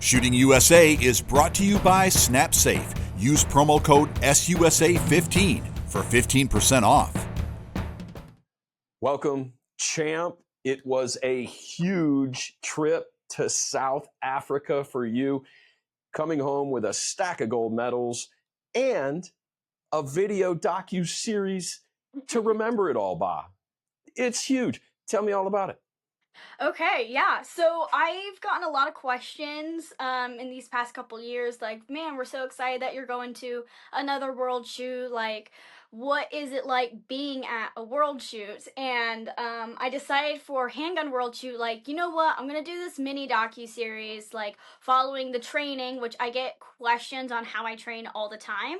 Shooting USA is brought to you by SnapSafe. Use promo code SUSA15 for 15% off. Welcome, champ. It was a huge trip to South Africa for you, coming home with a stack of gold medals and a video docu-series to remember it all by. It's huge. Tell me all about it. Okay, yeah. So I've gotten a lot of questions in these past couple years, like, man, we're so excited that you're going to another world shoot. Like, what is it like being at a world shoot? And I decided for Handgun World Shoot, like, you know what? I'm gonna do this mini docu-series, like, following the training, which I get questions on how I train all the time.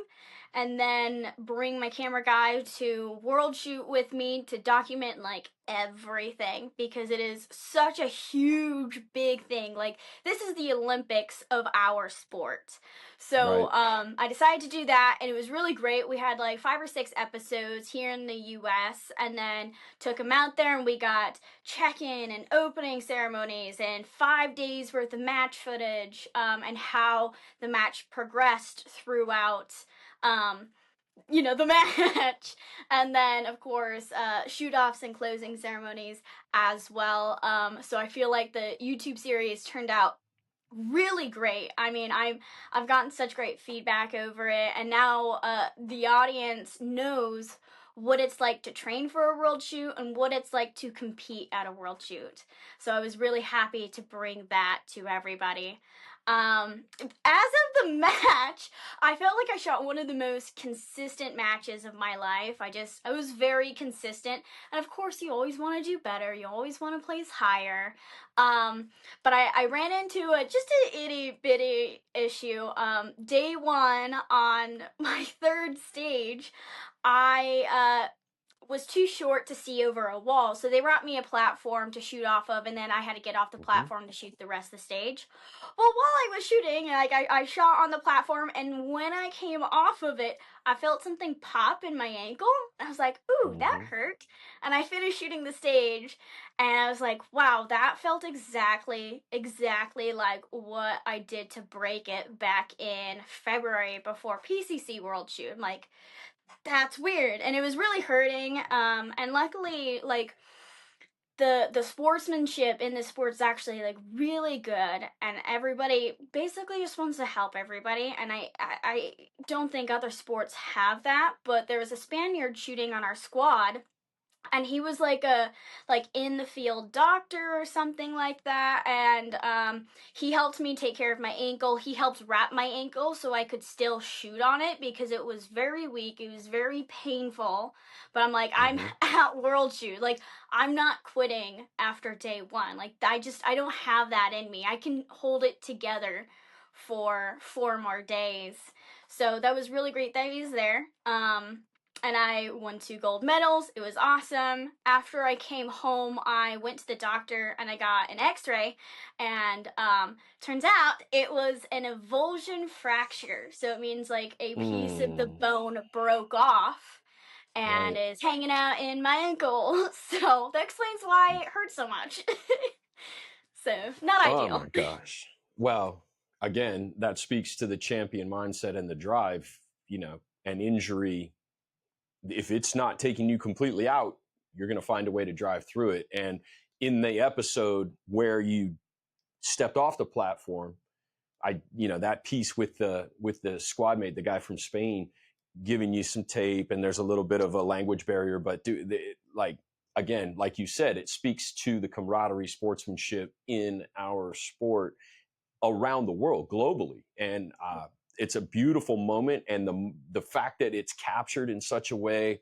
And then bring my camera guy to world shoot with me to document like everything, because it is such a huge big thing. Like, this is the Olympics of our sport. So Right. I decided to do that, and it was really great. We had like 5 or 6 episodes here in the US, and then took them out there, and we got check-in and opening ceremonies and 5 days worth of match footage, and how the match progressed throughout the match. And then of course shoot-offs and closing ceremonies as well. So I feel like the YouTube series turned out really great. I mean, I've gotten such great feedback over it, and now the audience knows what it's like to train for a world shoot and what it's like to compete at a world shoot. So I was really happy to bring that to everybody. As of the match, I felt like I shot one of the most consistent matches of my life. I was very consistent. And of course, you always want to do better. You always want to place higher. But I ran into just an itty bitty issue. Day one on my third stage, I was too short to see over a wall, so they brought me a platform to shoot off of, and then I had to get off the platform to shoot the rest of the stage. Well, while I was shooting, like I shot on the platform, and when I came off of it, I felt something pop in my ankle. I was like, ooh, that hurt. And I finished shooting the stage, and I was like, wow, that felt exactly like what I did to break it back in February before PCC World Shoot. I'm like, that's weird, and it was really hurting. And luckily, like, the sportsmanship in this sport is actually like really good, and everybody basically just wants to help everybody. And I don't think other sports have that, but there was a Spaniard shooting on our squad, and he was like a in the field doctor or something like that. And he helped me take care of my ankle. He helped wrap my ankle so I could still shoot on it, because it was very weak, it was very painful. But I'm like, I'm at world shoot, like, I'm not quitting after day one. Like, I don't have that in me. I can hold it together for 4 more days. So that was really great that he was there. And I won 2 gold medals. It was awesome. After I came home, I went to the doctor and I got an x-ray, and turns out it was an avulsion fracture. So it means like a piece of the bone broke off and is hanging out in my ankle. So that explains why it hurts so much. So not ideal. Oh my gosh. Well, again, that speaks to the champion mindset and the drive. An injury, if it's not taking you completely out, you're going to find a way to drive through it. And in the episode where you stepped off the platform, that piece with the squad mate, the guy from Spain, giving you some tape, and there's a little bit of a language barrier, but again, like you said, it speaks to the camaraderie, sportsmanship in our sport around the world, globally. And it's a beautiful moment, and the fact that it's captured in such a way,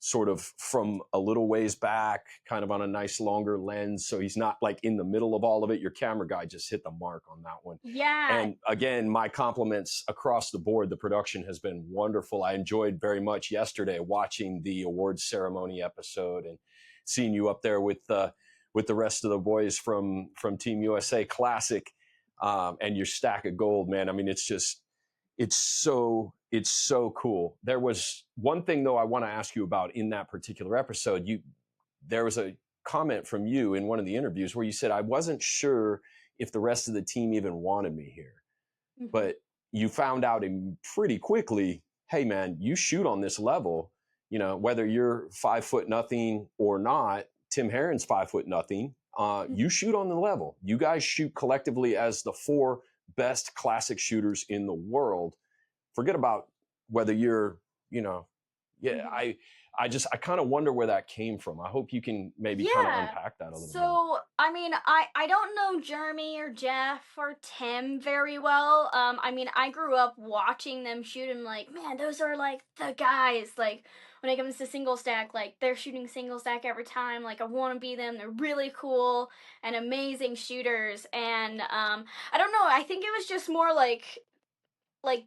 sort of from a little ways back, kind of on a nice longer lens, so he's not like in the middle of all of it. Your camera guy just hit the mark on that one. Yeah. And again, my compliments across the board. The production has been wonderful. I enjoyed very much yesterday watching the awards ceremony episode and seeing you up there with the rest of the boys from Team USA Classic, and your stack of gold, man. I mean, it's so cool. There was one thing though I want to ask you about in that particular episode. There was a comment from you in one of the interviews where you said, I wasn't sure if the rest of the team even wanted me here. Mhm. But you found out pretty quickly, hey man, you shoot on this level, you know, whether you're 5'0" or not. Tim Herron's 5'0". You shoot on the level. You guys shoot collectively as the 4 best classic shooters in the world. Forget about whether you're, you know, yeah. Mhm. I kind of wonder where that came from. I hope you can maybe kind of Yeah. unpack that a little bit. So, I mean, I don't know Jeremy or Jeff or Tim very well. I mean, I grew up watching them shoot and like, man, those are like the guys. Like when it comes to single stack, like they're shooting single stack every time. Like I want to be them. They're really cool and amazing shooters. And I don't know. I think it was just more like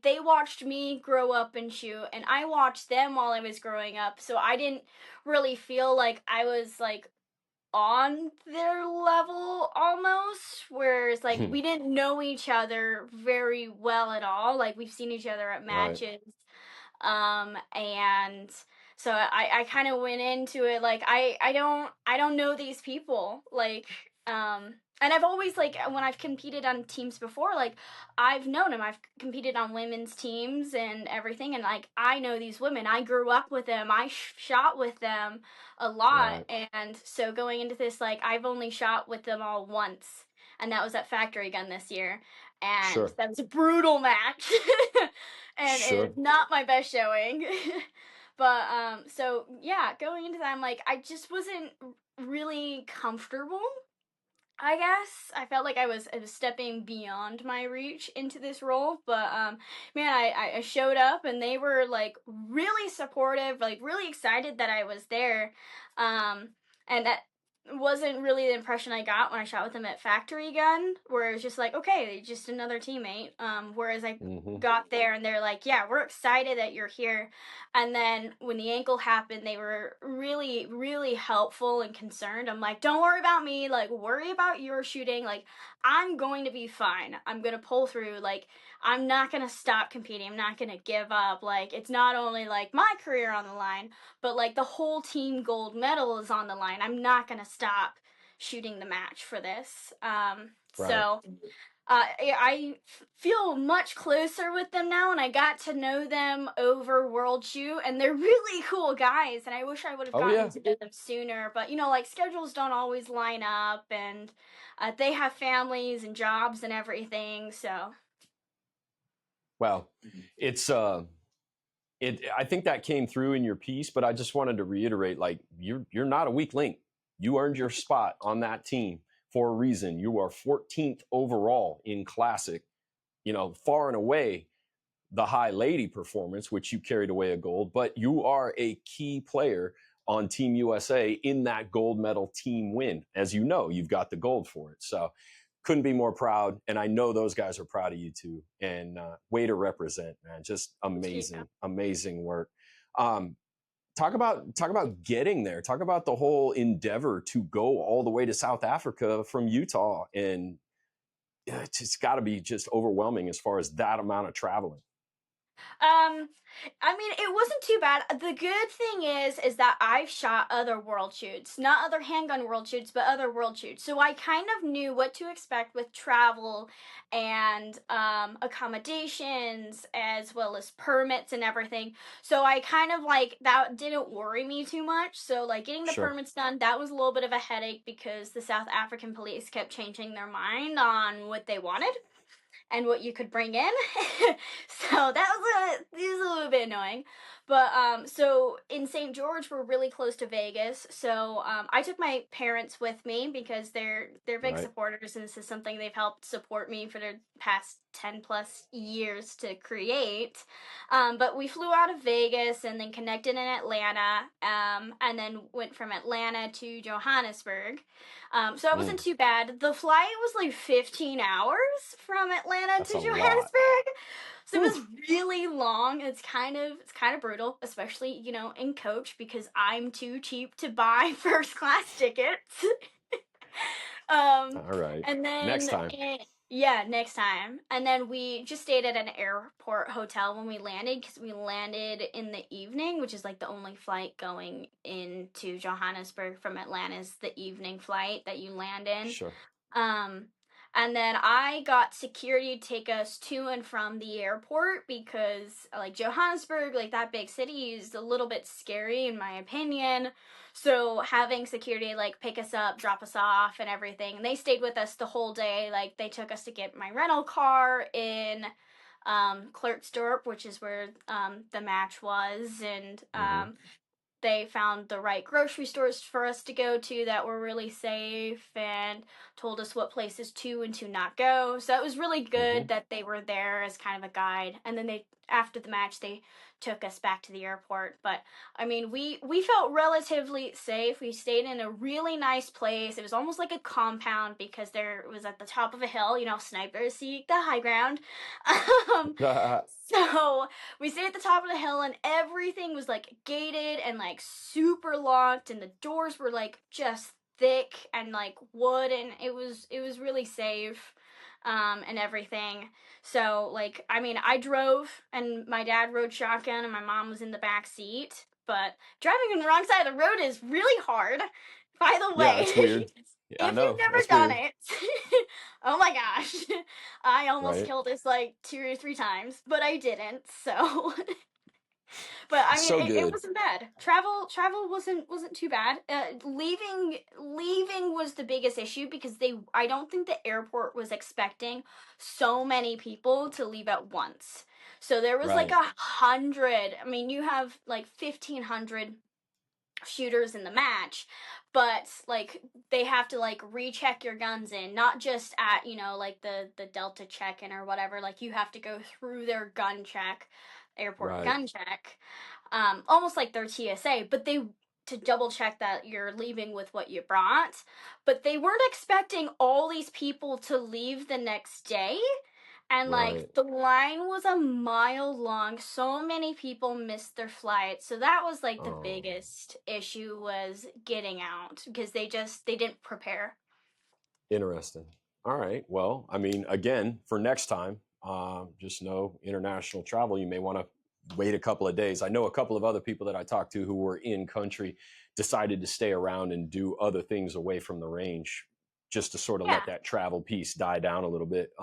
they watched me grow up and shoot and I watched them while I was growing up. So I didn't really feel like I was like on their level almost, whereas like we didn't know each other very well at all. Like we've seen each other at Right. matches, and so I kind of went into it like I don't know these people like and I've always like when I've competed on teams before, like I've known them. I've competed on women's teams and everything, and like I know these women. I grew up with them. I shot with them a lot, Right. and so going into this, like I've only shot with them all once, and that was at Factory Gun this year, and Sure. that was a brutal match, and Sure. it's not my best showing. But so yeah, going into that, I'm like I just wasn't really comfortable. I guess I felt like I was stepping beyond my reach into this role, but man, I showed up and they were like really supportive, like really excited that I was there, and that wasn't really the impression I got when I shot with them at Factory Gun, where it was just like, okay, just another teammate. Whereas I Mm-hmm. got there and they're like, yeah, we're excited that you're here. And then when the ankle happened, they were really, really helpful and concerned. I'm like, don't worry about me. Like, worry about your shooting. Like, I'm going to be fine. I'm going to pull through. Like, I'm not going to stop competing. I'm not going to give up. Like, it's not only like my career on the line, but like the whole team gold medal is on the line. I'm not going to stop shooting the match for this. Right. So I feel much closer with them now, and I got to know them over World Shoot, and they're really cool guys. And I wish I would have Oh gotten yeah. to know them sooner, but you know, like schedules don't always line up, and they have families and jobs and everything. So Well, it's I think that came through in your piece, but I just wanted to reiterate, like you're not a weak link. You earned your spot on that team for a reason. You are 14th overall in classic, you know, far and away the high lady performance, which you carried away a gold, but you are a key player on Team USA in that gold medal team win. As you know, you've got the gold for it. So couldn't be more proud. And I know those guys are proud of you too. And way to represent, man. Just yeah. amazing, amazing work. Um, talk about getting there. Talk about the whole endeavor to go all the way to South Africa from Utah. And it's just got to be just overwhelming as far as that amount of traveling. Um, I mean, it wasn't too bad. The good thing is that I've shot other world shoots, not other handgun world shoots, but other world shoots. So I kind of knew what to expect with travel and accommodations as well as permits and everything. So I kind of like that didn't worry me too much. So like getting the Sure. permits done, that was a little bit of a headache because the South African police kept changing their mind on what they wanted and what you could bring in. So that was a little bit annoying. But so in St. George we're really close to Vegas. So I took my parents with me because they're big Right. supporters and this is something they've helped support me for the past 10 plus years to create. But we flew out of Vegas and then connected in Atlanta, and then went from Atlanta to Johannesburg. So it wasn't Mm, too bad. The flight was like 15 hours from Atlanta that's to a lot. Johannesburg. So it Whew. was really long. It's kind of brutal, especially, in coach because I'm too cheap to buy first class tickets. um All right. and Next then time. yeah, next time. And then we just stayed at an airport hotel when we landed because we landed in the evening, which is like the only flight going into Johannesburg from Atlanta is the evening flight that you land in. Sure. Um, And then I got security to take us to and from the airport because, like, Johannesburg, like that big city, is a little bit scary in my opinion. So having security like pick us up, drop us off, and everything. And they stayed with us the whole day. Like they took us to get my rental car in Klerksdorp, which is where the match was, and they found the right grocery stores for us to go to that were really safe and told us what places to and to not go. So it was really good that they were there as kind of a guide. And then they, after the match, they took us back to the airport. But I mean, we felt relatively safe. We stayed in a really nice place. It was almost like a compound because there was at the top of a hill, you know, snipers seek the high ground. So we stayed at the top of the hill and everything was like gated and like super locked and the doors were like just thick and like wood, and it was really safe and everything. So like I mean, I drove and my dad rode shotgun and my mom was in the back seat, but driving on the wrong side of the road is really hard, by the Yeah, way. it's weird. Yeah, I If you've know. never That's done weird. it, oh my gosh, I almost Right. killed us like 2 or 3 times, but I didn't. So, but I mean, So it good. wasn't bad. Travel wasn't too bad. Leaving was the biggest issue because I don't think the airport was expecting so many people to leave at once. So there was like Right. 100. I mean, you have like 1,500 shooters in the match, but like they have to like recheck your guns in, not just at, you know, like the Delta check-in or whatever. Like you have to go through their gun check, airport Right. gun check, almost like their TSA, but they to double check that you're leaving with what you brought. But they weren't expecting all these people to leave the next day. And Right. like the line was a mile long. So many people missed their flight. So that was like the Oh, biggest issue, was getting out because they didn't prepare. interesting. All right. Well, I mean, again, for next time, just know international travel, you may want to wait a couple of days. I know a couple of other people that I talked to who were in country decided to stay around and do other things away from the range just to sort of Yeah. let that travel piece die down a little bit.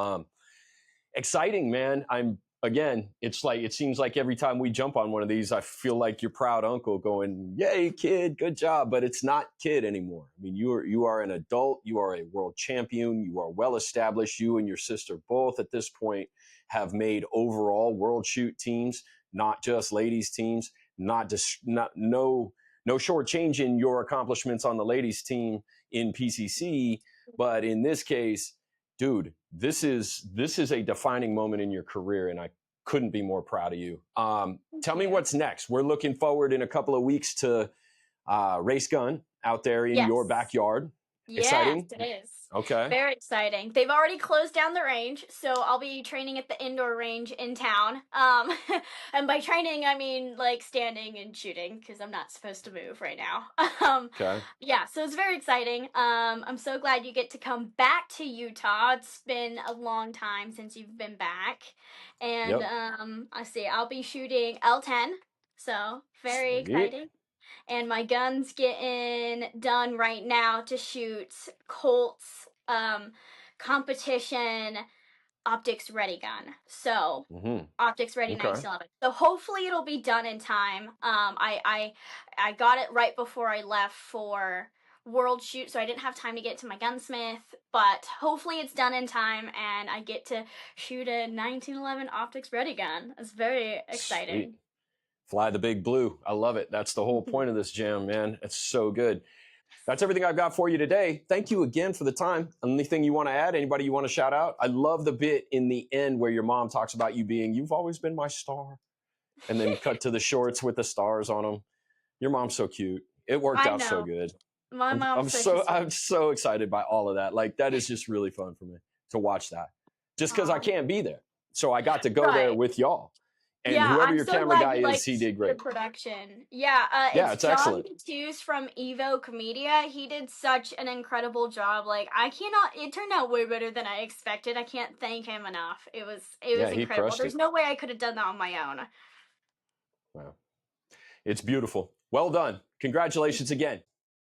Exciting, man. I'm again, it's like it seems like every time we jump on one of these, I feel like your proud uncle going, "Yay, kid, good job." But it's not kid anymore. I mean, you are an adult, you are a world champion, you are well established. You and your sister both at this point have made overall world shoot teams, not just ladies teams, not just not no short change in your accomplishments on the ladies team in PCC, but in this case, dude, this is a defining moment in your career, and I couldn't be more proud of you. Thank Tell me you. what's next. We're looking forward in a couple of weeks to race gun out there in your Yes. backyard. Yes, Exciting. it is. Okay. Very exciting. They've already closed down the range, so I'll be training at the indoor range in town. And by training, I mean like standing and shooting because I'm not supposed to move right now. Okay. Yeah, so it's very exciting. I'm so glad you get to come back to Utah. It's been a long time since you've been back, and Yep. I see. I'll be shooting L10, so very Sweet. exciting. And my gun's getting done right now to shoot Colt's competition optics ready gun. So optics ready Okay. 1911. So hopefully it'll be done in time. I got it right before I left for World Shoot, so I didn't have time to get to my gunsmith, but hopefully it's done in time and I get to shoot a 1911 optics ready gun. It's very Sweet. exciting. Fly the big blue. I love it. That's the whole point of this jam, man. It's so good. That's everything I've got for you today. Thank you again for the time. Anything you want to add? Anybody you want to shout out? I love the bit in the end where your mom talks about you being, "You've always been my star," and then cut to the shorts with the stars on them. Your mom's so cute. It worked I out so know. good. My I'm mom's I'm such a so I'm sweetie. so excited by all of that. Like that is just really fun for me to watch that. Just because I Aw. can't be there, so I got to go there Right. with y'all. And Yeah, whoever I'm your so camera glad guy you is, he liked did the great. production. Yeah, Yeah, it's it's John excellent. Matthews from Evo Comedia. He did such an incredible job. Like I cannot. It turned out way better than I expected. I can't thank him enough. It was Yeah, he incredible. crushed There's it. no way I could have done that on my own. Wow, it's beautiful. Well done. Congratulations again.